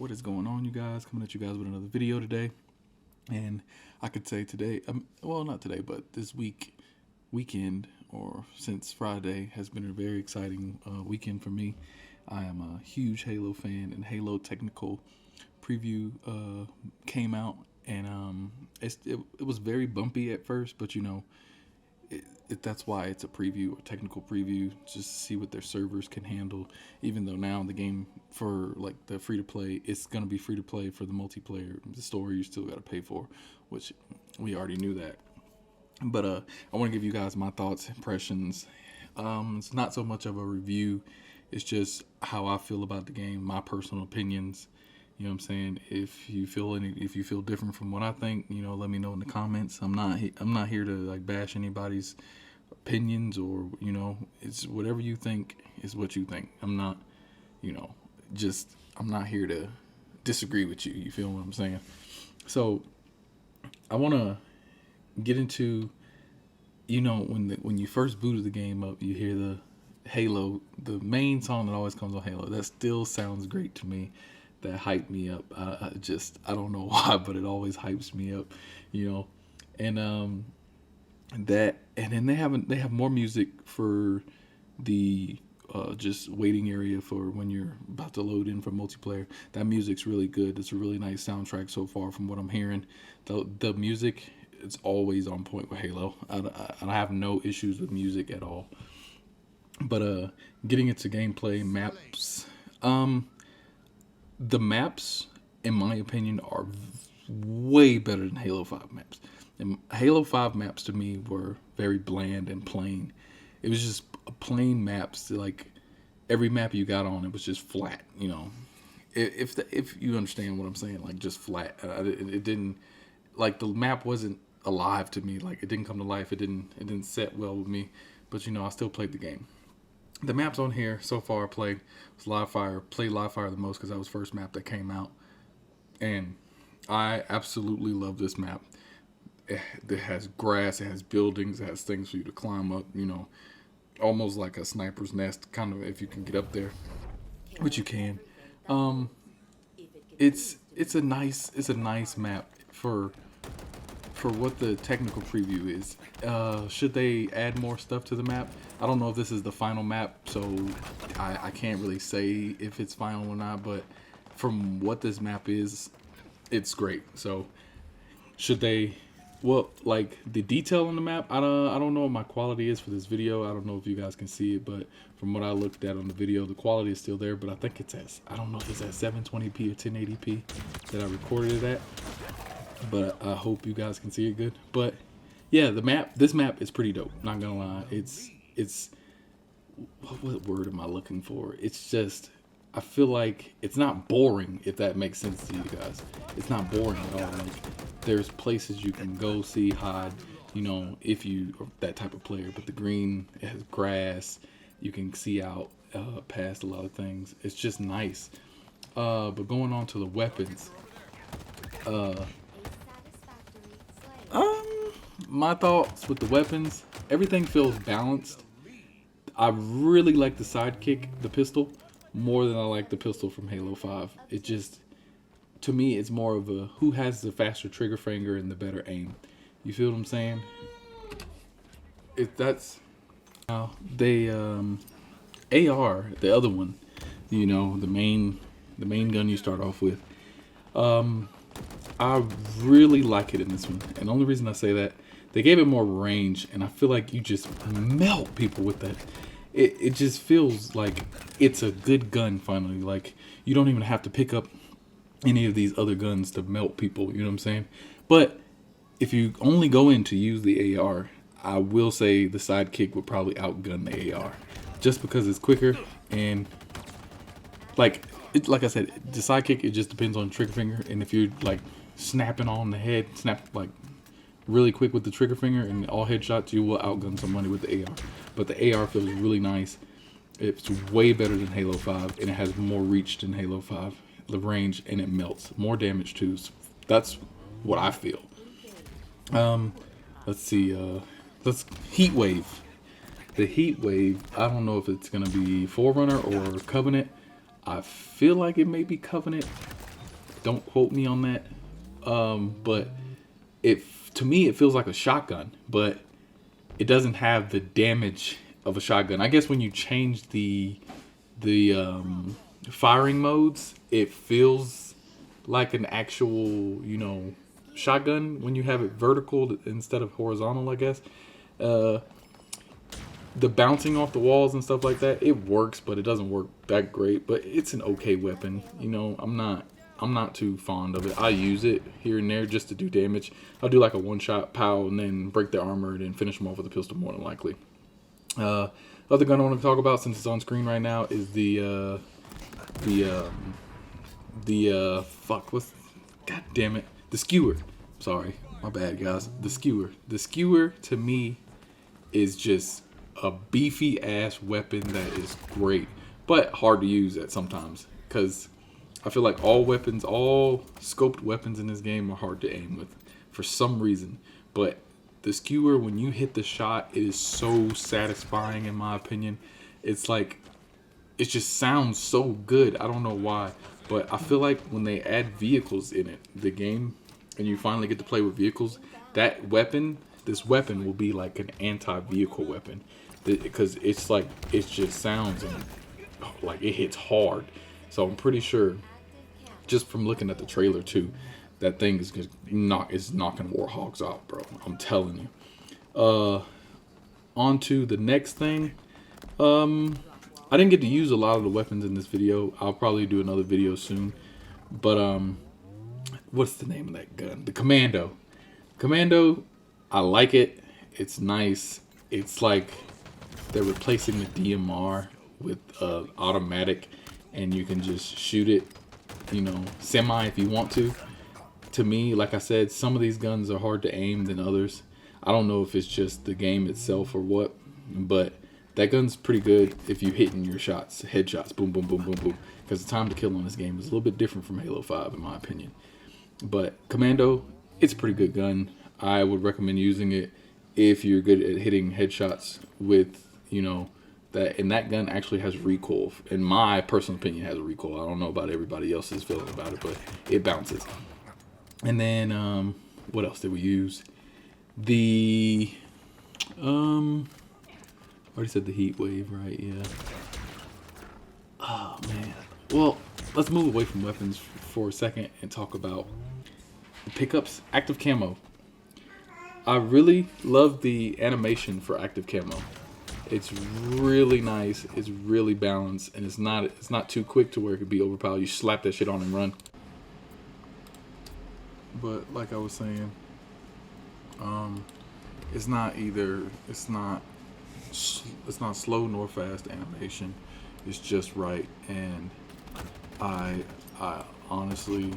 What is going on, you guys? Coming at you guys with another video today. And I could say today, well, not today, but this weekend, or since Friday, has been a very exciting weekend for me. I am a huge Halo fan, and Halo Technical Preview came out, and it was very bumpy at first, but that's why it's a preview, a technical preview, just to see what their servers can handle. Even though now the game, for like the free to play, it's gonna be free to play. For the multiplayer, the story you still gotta pay for, which we already knew that. But I want to give you guys my thoughts, impressions. It's not so much of a review; it's just how I feel about the game, my personal opinions. You know what I'm saying? If you feel different from what I think, let me know in the comments. I'm not here to like bash anybody's opinions, or it's whatever you think is what you think. I'm not, I'm not here to disagree with you. You feel what I'm saying? So I want to get into, when you first booted the game up, you hear the Halo, the main song that always comes on Halo. That still sounds great to me. That hyped me up. I don't know why, but it always hypes me up, and then they have more music for the just waiting area for when you're about to load in for multiplayer. That music's really good. It's a really nice soundtrack so far from what I'm hearing. The music is always on point with Halo. I have no issues with music at all. But getting into gameplay, maps, the maps, in my opinion, are way better than Halo 5 maps. And Halo 5 maps to me were very bland and plain. It was just plain maps. Like every map you got on, it was just flat. If you understand what I'm saying, like just flat. It didn't, like, the map wasn't alive to me. Like it didn't come to life. It didn't set well with me. But I still played the game. The maps on here so far played Live Fire the most because that was the first map that came out. And I absolutely love this map. It has grass, it has buildings, it has things for you to climb up, almost like a sniper's nest, kind of, if you can get up there, which you can. It's a nice map for what the technical preview is. Should they add more stuff to the map? I don't know if this is the final map, so I can't really say if it's final or not, but from what this map is, it's great. So should they, like the detail on the map, I don't know what my quality is for this video. I don't know if you guys can see it, but from what I looked at on the video, the quality is still there, but I think I don't know if it's at 720p or 1080p that I recorded it at. But I hope you guys can see it good. But yeah, this map is pretty dope. Not gonna lie, it's what word am I looking for? It's just, I feel like it's not boring, if that makes sense to you guys. It's not boring at all. Like there's places you can go, see, hide. If you are that type of player. But the green, it has grass. You can see out past a lot of things. It's just nice. But going on to the weapons. My thoughts with the weapons, everything feels balanced. I really like the sidekick, the pistol, more than I like the pistol from Halo 5. It just, to me, it's more of a who has the faster trigger finger and the better aim. You feel what I'm saying? If that's they AR, the other one, the main gun you start off with. I really like it in this one, and the only reason I say that, they gave it more range, and I feel like you just melt people with that. It just feels like it's a good gun finally. Like you don't even have to pick up any of these other guns to melt people. You know what I'm saying? But if you only go in to use the AR, I will say the sidekick would probably outgun the AR, just because it's quicker and like I said, the sidekick, it just depends on trigger finger, and if you're like snapping on the head, snap like really quick with the trigger finger and all headshots, you will outgun somebody with the AR. But the AR feels really nice. It's way better than Halo 5, and it has more reach than Halo 5, the range, and it melts more damage too. So that's what I feel. Let's see. Let's Heat Wave. The Heat Wave, I don't know if it's gonna be Forerunner or Covenant. I feel like it may be Covenant. Don't quote me on that. But to me it feels like a shotgun, but it doesn't have the damage of a shotgun. I guess when you change the firing modes, it feels like an actual, shotgun when you have it vertical instead of horizontal, I guess. The bouncing off the walls and stuff like that, it works, but it doesn't work that great. But it's an okay weapon. I'm not too fond of it. I use it here and there just to do damage. I'll do like a one-shot pow and then break their armor and then finish them off with a pistol more than likely. Other gun I want to talk about since it's on screen right now is god damn it, the skewer. Sorry, my bad, guys. The skewer. The skewer to me is just a beefy ass weapon that is great, but hard to use at sometimes because I feel like all scoped weapons in this game are hard to aim with for some reason. But the skewer, when you hit the shot, it is so satisfying in my opinion. It's like, it just sounds so good. I don't know why, but I feel like when they add vehicles in the game, and you finally get to play with vehicles, this weapon will be like an anti-vehicle weapon, because it's like, it just sounds like it hits hard. So I'm pretty sure, just from looking at the trailer too, that thing is knocking Warhogs out, bro. I'm telling you. On to the next thing. I didn't get to use a lot of the weapons in this video. I'll probably do another video soon. But what's the name of that gun? The Commando. Commando, I like it. It's nice. It's like they're replacing the DMR with automatic, and you can just shoot it, semi if you want to. To me, like I said, some of these guns are hard to aim than others. I don't know if it's just the game itself or what, but that gun's pretty good if you hitting your shots, headshots, boom, boom, boom, boom, boom. Because the time to kill on this game is a little bit different from Halo 5, in my opinion. But Commando, it's a pretty good gun. I would recommend using it if you're good at hitting headshots with, that. And that gun actually has recoil. In my personal opinion, it has a recoil. I don't know about everybody else's feeling about it, but it bounces. And then, what else did we use? Already said the heat wave, right? Yeah. Oh, man. Well, let's move away from weapons for a second and talk about the pickups. Active camo. I really love the animation for active camo. It's really nice. It's really balanced, and it's not too quick to where it could be overpowered. You slap that shit on and run. But like I was saying, it's not slow nor fast animation. It's just right, and I honestly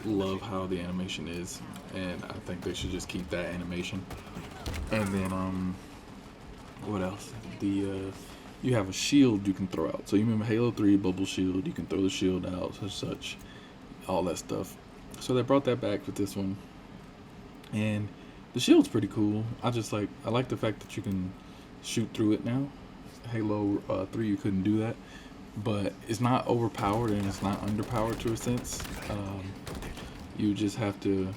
love how the animation is, and I think they should just keep that animation. And then what else? You have a shield you can throw out. So you remember Halo 3 bubble shield? You can throw the shield out, such, all that stuff. So they brought that back with this one, and the shield's pretty cool. I like the fact that you can shoot through it now. Halo 3 you couldn't do that, but it's not overpowered and it's not underpowered to a sense. You just have to,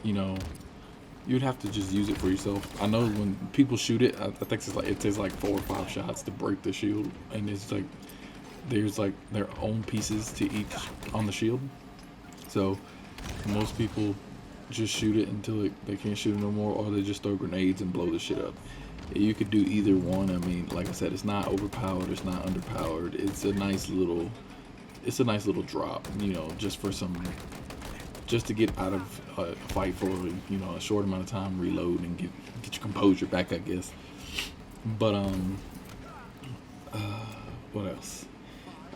you'd have to just use it for yourself. I know when people shoot it, I think it takes like 4 or 5 shots to break the shield, and it's like there's like their own pieces to each on the shield. So most people just shoot it until they can't shoot it no more, or they just throw grenades and blow the shit up. You could do either one. I mean, like I said, it's not overpowered, it's not underpowered. It's a nice little drop, just to get out of a fight for a short amount of time, reload and get your composure back, I guess. But what else?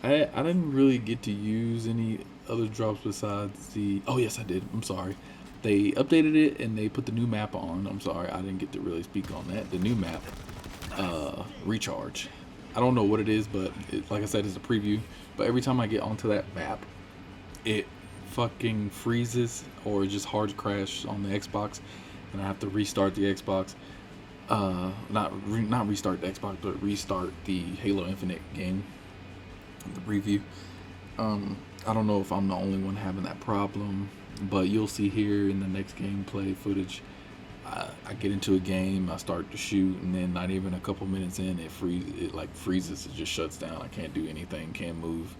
I didn't really get to use any other drops besides oh yes, I did. I'm sorry. They updated it and they put the new map on. I'm sorry, I didn't get to really speak on that. The new map, Recharge. I don't know what it is, but like I said, it's a preview. But every time I get onto that map, it fucking freezes or just hard crash on the Xbox, and I have to restart the Xbox. Not restart the Xbox, but restart the Halo Infinite game, the preview. I don't know if I'm the only one having that problem, but you'll see here in the next gameplay footage. I get into a game, I start to shoot, and then not even a couple minutes in, it like freezes. It just shuts down. I can't do anything, can't move.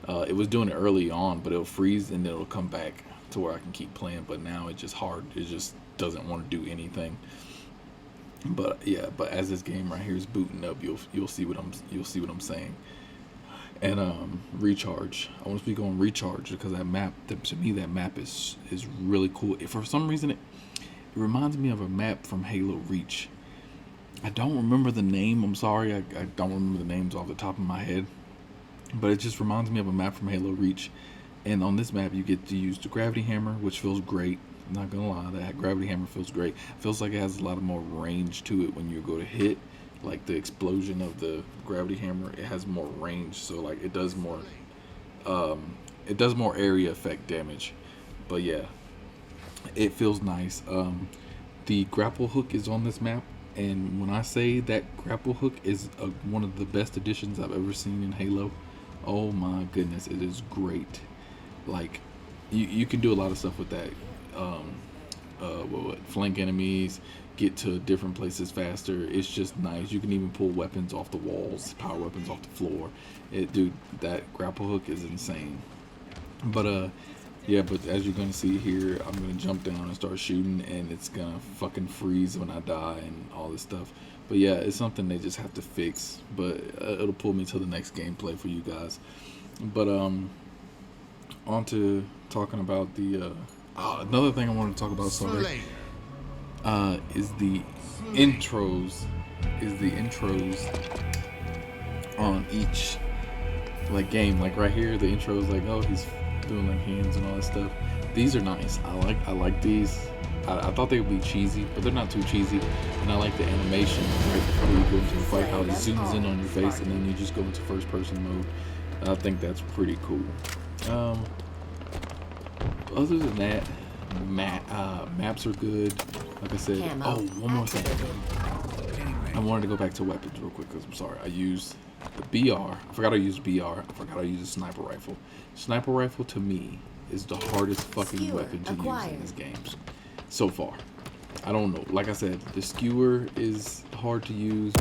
It was doing it early on, but it'll freeze and it'll come back to where I can keep playing. But now it's just hard. It just doesn't want to do anything. But yeah, but as this game right here is booting up, you'll see what I'm saying. And recharge. I want to speak on recharge because that map, to me, that map is really cool. For some reason, it reminds me of a map from Halo Reach. I don't remember the name. I'm sorry, I don't remember the names off the top of my head. But it just reminds me of a map from Halo Reach. And on this map, you get to use the gravity hammer, which feels great. I'm not gonna lie, that gravity hammer feels great. Feels like it has a lot of more range to it when you go to hit. Like the explosion of the gravity hammer, it has more range, so like it does more area effect damage. But yeah, it feels nice. The grapple hook is on this map, and when I say that grapple hook is one of the best additions I've ever seen in Halo, oh my goodness, it is great. Like you can do a lot of stuff with that. Flank enemies, get to different places faster. It's just nice. You can even pull weapons off the walls, power weapons off the floor. Dude, that grapple hook is insane. But yeah, but as you're gonna see here, I'm gonna jump down and start shooting, and it's gonna fucking freeze when I die and all this stuff. But yeah, it's something they just have to fix. But it'll pull me to the next gameplay for you guys. But on to talking about the another thing I wanted to talk about. Sorry. Is the intros on each like game. Like right here, the intro is like, oh, he's doing like hands and all that stuff. These are nice. I like these. I thought they would be cheesy, but they're not too cheesy. And I like the animation right before you go into the fight, how it zooms in on your face and then you just go into first person mode. I think that's pretty cool. Other than that, maps are good. Like I said, one more thing. I wanted to go back to weapons real quick because I'm sorry. I used the BR. I forgot I used BR. I forgot I used a sniper rifle. Sniper rifle to me is the hardest fucking weapon to use in this game so far. I don't know. Like I said, the skewer is hard to use.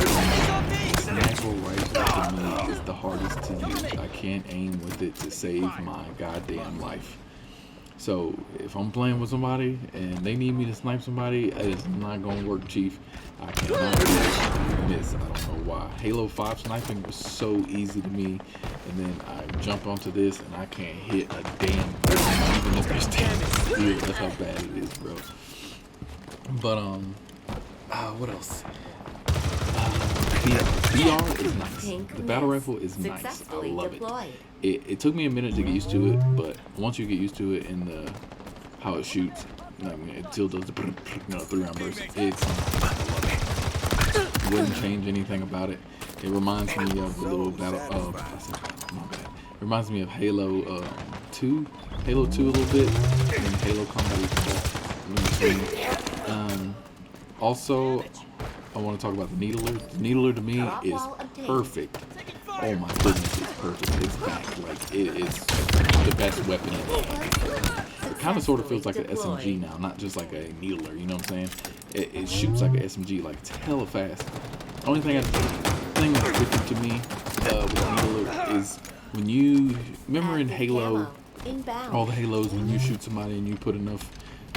Sniper rifle to me is the hardest to use. I can't aim with it to save my goddamn life. So if I'm playing with somebody and they need me to snipe somebody, it's not gonna work, Chief. I cannot miss. I don't know why. Halo 5 sniping was so easy to me, and then I jump onto this and I can't hit a damn person, even if they're standing still. That's how bad it is, bro. But what else? BR is nice. The battle rifle is nice. I love it. It took me a minute to get used to it, but once you get used to it and how it shoots, I mean, it still does the 3-round burst. Wouldn't change anything about it. It reminds me of the little battle. My bad. It reminds me of Halo 2, a little bit, and Halo Combat Evolved. Also, I want to talk about the Needler. The Needler to me is perfect. Oh my goodness, it's perfect. It's back. Like, it's the best weapon in the game. It kind of sort of feels like an SMG now, not just like a Needler, you know what I'm saying? It shoots like an SMG, like it's hella fast. The only thing that's different to me with the Needler is when you, remember in Halo, all the Halos, when you shoot somebody and you put enough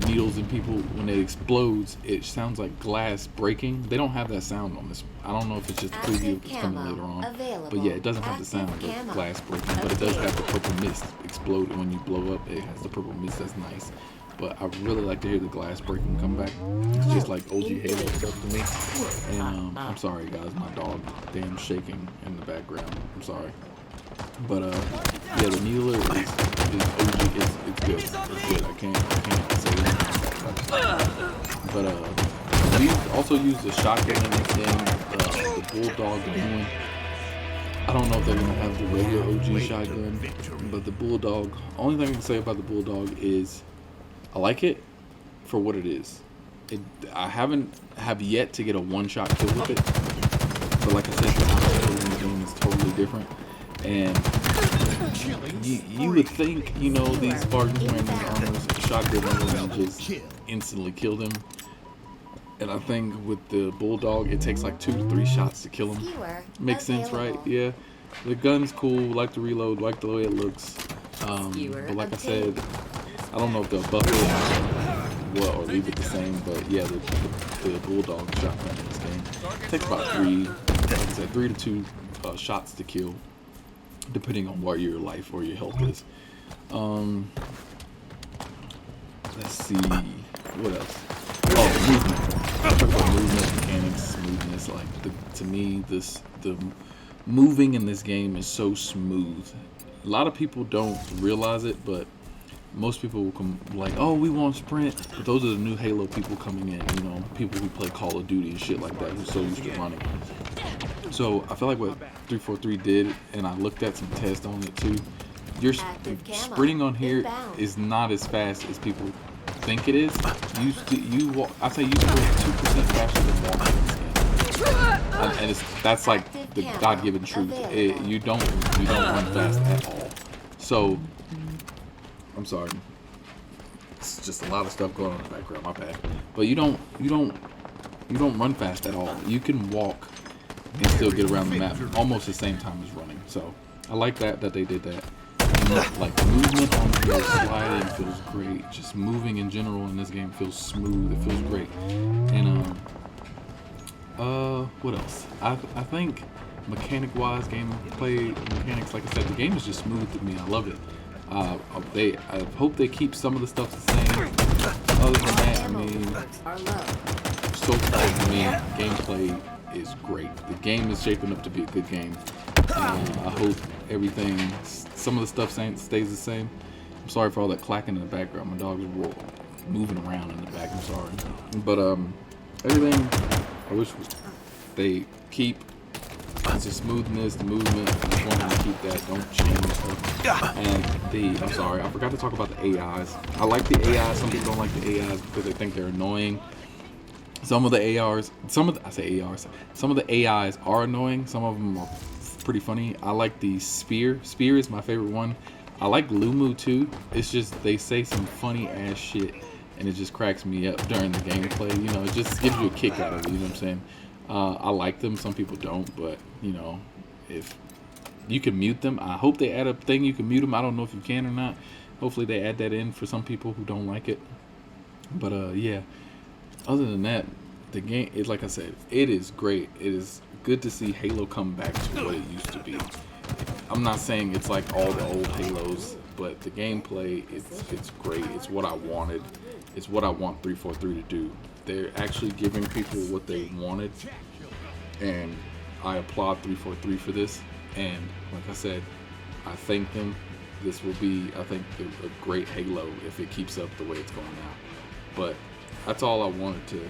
needles in people, when it explodes, it sounds like glass breaking. They don't have that sound on this. I don't know if it's just the preview that's coming later on, but yeah, it doesn't have the sound of glass breaking, but it does have the purple mist exploding when you blow up. It has the purple mist. That's nice. But I really like to hear the glass breaking come back. It's just like OG Halo stuff to me. And I'm sorry guys, my dog damn shaking in the background. I'm sorry. But yeah, the Needler is OG. It's good. It's good. I can't say that. But we also use the shotgun in this game, the Bulldog new one. I don't know if they're gonna have the regular OG shotgun, but the Bulldog. Only thing I can say about the Bulldog is I like it for what it is. I have yet to get a one-shot kill with it, but like I said, the game is totally different. And you would think, you know, these Spartans wearing these armors, shotgun and just instantly kill them. And I think with the Bulldog, it takes like 2 to 3 shots to kill him. Makes sense, right? Yeah. The gun's cool, like the reload, like the way it looks. But like I said, I don't know if they'll buff it or leave it the same. But yeah, the Bulldog shotgun in this game takes about 3 to 2 shots to kill, depending on what your life or your health is. Let's see, what else? Oh, movement. I talk about movement, mechanics, smoothness. Like to me, the moving in this game is so smooth. A lot of people don't realize it, but most people will come like, oh, we want sprint. But those are the new Halo people coming in. You know, people who play Call of Duty and shit like that, who's so used to running. So I feel like what 343 did, and I looked at some tests on it too. Your sprinting on here is not as fast as people think it is. I say you sprint 2% faster than walking in this game, and that's like the God-given truth. You don't run fast at all. So I'm sorry, it's just a lot of stuff going on in the background. My bad. But you don't run fast at all. You can walk and still get around the map almost the same time as running. So I like that they did that. And like movement on the sliding feels great. Just moving in general in this game feels smooth. It feels great. And what else? I think mechanic-wise, gameplay mechanics, like I said, the game is just smooth to me. I love it. I hope they keep some of the stuff the same. Other than that, I mean, so far to me, gameplay is great. The game is shaping up to be a good game. I hope everything, some of the stuff stays the same. I'm sorry for all that clacking in the background. My dog's moving around in the back. I'm sorry. But everything, I wish they keep the smoothness, the movement. I just want them to keep that. Don't change stuff. And I'm sorry, I forgot to talk about the AIs. I like the AIs. Some people don't like the AIs because they think they're annoying. Some of the ARs, some of the AIs are annoying. Some of them are pretty funny. I like the Spear. Spear is my favorite one. I like Lumu too. It's just they say some funny ass shit and it just cracks me up during the gameplay. You know, it just gives you a kick out of it. You know what I'm saying? I like them. Some people don't, but you know, if you can mute them, I hope they add a thing you can mute them. I don't know if you can or not. Hopefully they add that in for some people who don't like it. But yeah. Other than that, the game is, like I said, it is great. It is good to see Halo come back to what it used to be. I'm not saying it's like all the old Halos, but the gameplay, it's great. It's what I wanted. It's what I want 343 to do. They're actually giving people what they wanted, and I applaud 343 for this. And like I said, I thank them. This will be, I think, a great Halo if it keeps up the way it's going now. But that's all I wanted to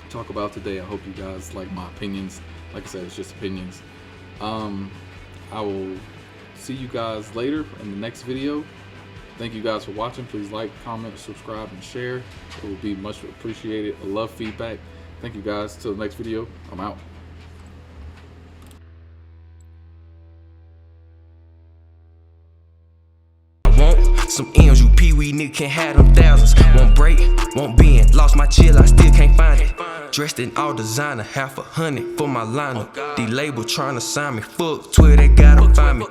talk about today. I hope you guys like my opinions. Like I said, it's just opinions. I will see you guys later in the next video. Thank you guys for watching. Please like, comment, subscribe, and share. It will be much appreciated. I love feedback. Thank you guys. Till the next video, I'm out. Some M's, you pee-wee nigga can't have them thousands. Won't break, won't bend. Lost my chill, I still can't find it. Dressed in all designer, $100 for my lineup. The label trying to sign me. Fuck Twitter, they gotta find me.